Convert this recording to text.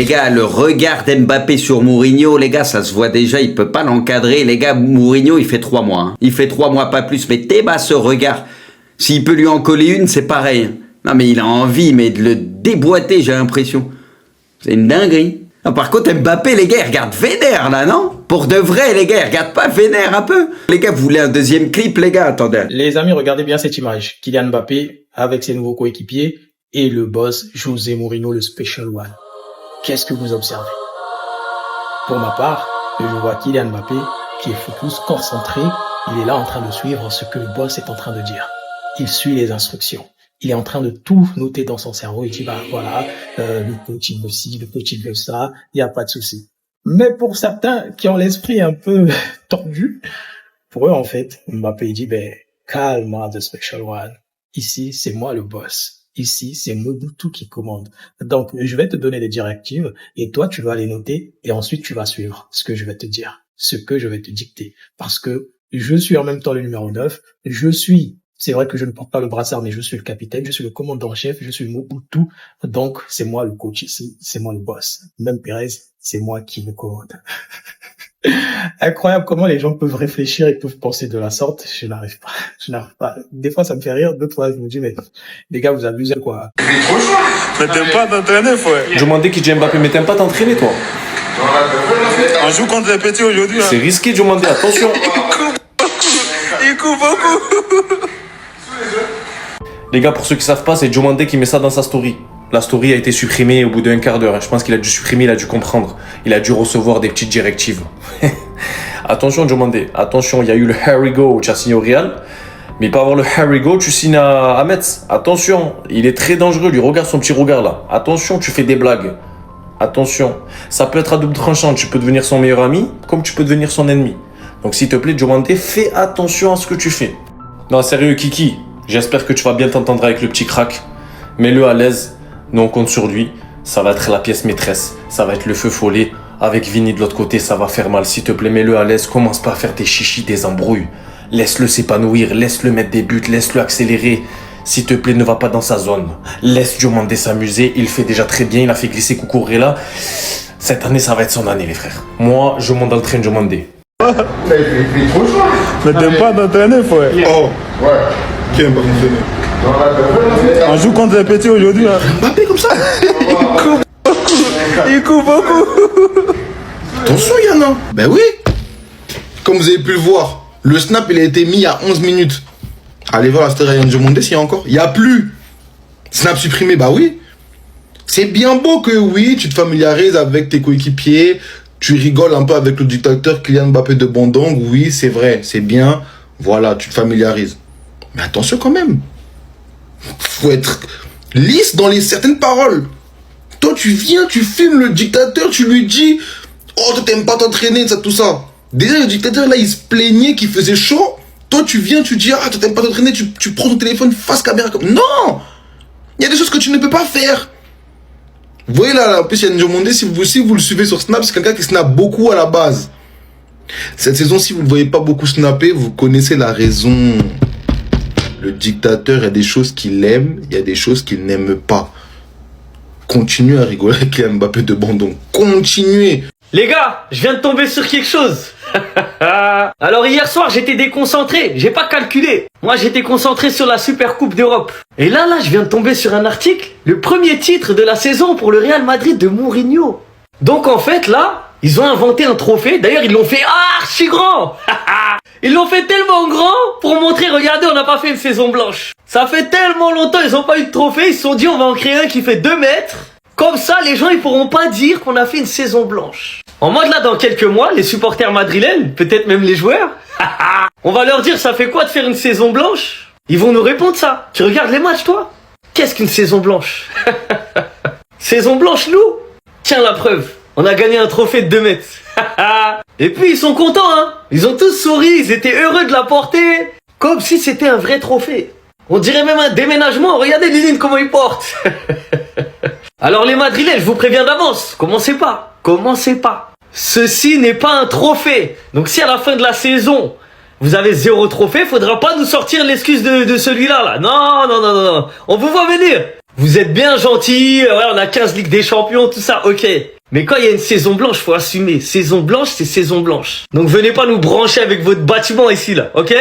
Les gars, le regard d'Mbappé sur Mourinho, les gars, ça se voit déjà, il peut pas l'encadrer. Les gars, Mourinho, il fait 3 mois. Hein. Il fait 3 mois, pas plus. Mais t'es bas ce regard. S'il peut lui en coller une, c'est pareil. Non, mais il a envie, mais de le déboîter, j'ai l'impression. C'est une dinguerie. Ah, par contre, Mbappé, les gars, il regarde vénère, là, non? Pour de vrai, les gars, il regarde pas vénère un peu? Les gars, vous voulez un deuxième clip, les gars? Attendez. Les amis, regardez bien cette image. Kylian Mbappé avec ses nouveaux coéquipiers et le boss José Mourinho, le Special One. Qu'est-ce que vous observez? Pour ma part, je vois Kylian Mbappé qui est focus, concentré. Il est là en train de suivre ce que le boss est en train de dire. Il suit les instructions. Il est en train de tout noter dans son cerveau. Il dit, bah voilà, le coach il veut ci, le coach il veut ça, il n'y a pas de souci. Mais pour certains qui ont l'esprit un peu tordu, pour eux en fait, Mbappé il dit, ben calme, the Special One. Ici, c'est moi le boss. Ici, c'est Mobutu qui commande. Donc, je vais te donner des directives et toi, tu vas les noter et ensuite, tu vas suivre ce que je vais te dire, ce que je vais te dicter. Parce que je suis en même temps le numéro 9. C'est vrai que je ne porte pas le brassard, mais je suis le capitaine, je suis le commandant en chef, je suis Mobutu. Donc, c'est moi le coach ici, c'est moi le boss. Même Pérez, c'est moi qui le commande. Incroyable comment les gens peuvent réfléchir et peuvent penser de la sorte. Je n'arrive pas. Des fois, ça me fait rire. D'autres fois, je me dis, mais les gars, vous abusez, quoi. Mais t'aimes pas t'entraîner, frère. Je demandais qui dit Mbappé, mais t'aimes pas t'entraîner, toi? On joue contre les petits aujourd'hui. Hein. C'est risqué, Diomandé, attention. Il coupe beaucoup. Les gars, pour ceux qui savent pas, c'est Diomandé qui met ça dans sa story. La story a été supprimée au bout d'un quart d'heure. Je pense qu'il a dû supprimer, il a dû comprendre. Il a dû recevoir des petites directives. Attention, Diomandé. Attention, il y a eu le Harry Go, tu as signé au Real. Mais pas avoir le Harry Go, tu signes à Metz. Attention, il est très dangereux, lui. Regarde son petit regard là. Attention, tu fais des blagues. Attention. Ça peut être à double tranchant. Tu peux devenir son meilleur ami, comme tu peux devenir son ennemi. Donc s'il te plaît, Diomandé, fais attention à ce que tu fais. Non, sérieux, Kiki. J'espère que tu vas bien t'entendre avec le petit crack. Mets-le à l'aise. Nous, on compte sur lui. Ça va être la pièce maîtresse. Ça va être le feu follet. Avec Vini de l'autre côté, ça va faire mal. S'il te plaît, mets-le à l'aise. Commence pas à faire des chichis, des embrouilles. Laisse-le s'épanouir. Laisse-le mettre des buts. Laisse-le accélérer. S'il te plaît, ne va pas dans sa zone. Laisse Diomandé s'amuser. Il fait déjà très bien. Il a fait glisser Cucurella. Cette année, ça va être son année, les frères. Moi, je monte dans le train de Diomandé. Mais t'aimes pas t'entraîner, frère. Oh, ouais. Qui aime pas s'entraîner? On joue contre les petits aujourd'hui. Hein. Mbappé comme ça. Il coupe beaucoup. Attention, Yana. Ben oui. Comme vous avez pu le voir, le snap il a été mis il y a 11 minutes. Allez voir la story de Mondé s'il y a encore. Il n'y a plus. Snap supprimé, bah oui. C'est bien beau que oui, tu te familiarises avec tes coéquipiers. Tu rigoles un peu avec le dictateur Kylian Mbappé de Bandung. Oui, c'est vrai, c'est bien. Voilà, tu te familiarises. Mais attention quand même. Faut être lisse dans certaines paroles. Toi, tu viens, tu filmes le dictateur, tu lui dis « Oh, toi, t'aimes pas t'entraîner, ça, tout ça. » Déjà, le dictateur, là, il se plaignait qu'il faisait chaud. Toi, tu viens, tu dis « Ah, toi, t'aimes pas t'entraîner, tu prends ton téléphone face caméra. » comme Non. Il y a des choses que tu ne peux pas faire. Vous voyez là, en plus, il y a Ndiomondé, si vous le suivez sur Snap, c'est quelqu'un qui snap beaucoup à la base. Cette saison, si vous ne le voyez pas beaucoup snapper, vous connaissez la raison. Le dictateur, il y a des choses qu'il aime, il y a des choses qu'il n'aime pas. Continuez à rigoler avec les Mbappé de Bandung. Continuez. Les gars, je viens de tomber sur quelque chose. Alors hier soir, j'étais déconcentré, j'ai pas calculé. Moi, j'étais concentré sur la Super Coupe d'Europe. Et là, je viens de tomber sur un article, le premier titre de la saison pour le Real Madrid de Mourinho. Donc en fait, là, ils ont inventé un trophée. D'ailleurs, ils l'ont fait archi grand. Ils l'ont fait tellement grand pour montrer, regardez, on n'a pas fait une saison blanche. Ça fait tellement longtemps, ils ont pas eu de trophée. Ils se sont dit, on va en créer un qui fait 2 mètres. Comme ça, les gens, ils pourront pas dire qu'on a fait une saison blanche. En mode là, dans quelques mois, les supporters madrilènes, peut-être même les joueurs, on va leur dire, ça fait quoi de faire une saison blanche? Ils vont nous répondre ça. Tu regardes les matchs, toi? Qu'est-ce qu'une saison blanche? Saison blanche, nous? Tiens la preuve. On a gagné un trophée de 2 mètres. Et puis, ils sont contents, hein. Ils ont tous souri, ils étaient heureux de la porter. Comme si c'était un vrai trophée. On dirait même un déménagement. Regardez Lilline comment il porte. Alors les Madrilènes, je vous préviens d'avance. Commencez pas. Ceci n'est pas un trophée. Donc si à la fin de la saison, vous avez 0 trophée, faudra pas nous sortir l'excuse de celui-là, là. Non. On vous voit venir. Vous êtes bien gentils, ouais, on a 15 Ligues des Champions, tout ça, ok. Mais quand il y a une saison blanche, faut assumer. Saison blanche, c'est saison blanche. Donc venez pas nous brancher avec votre bâtiment ici, là, ok?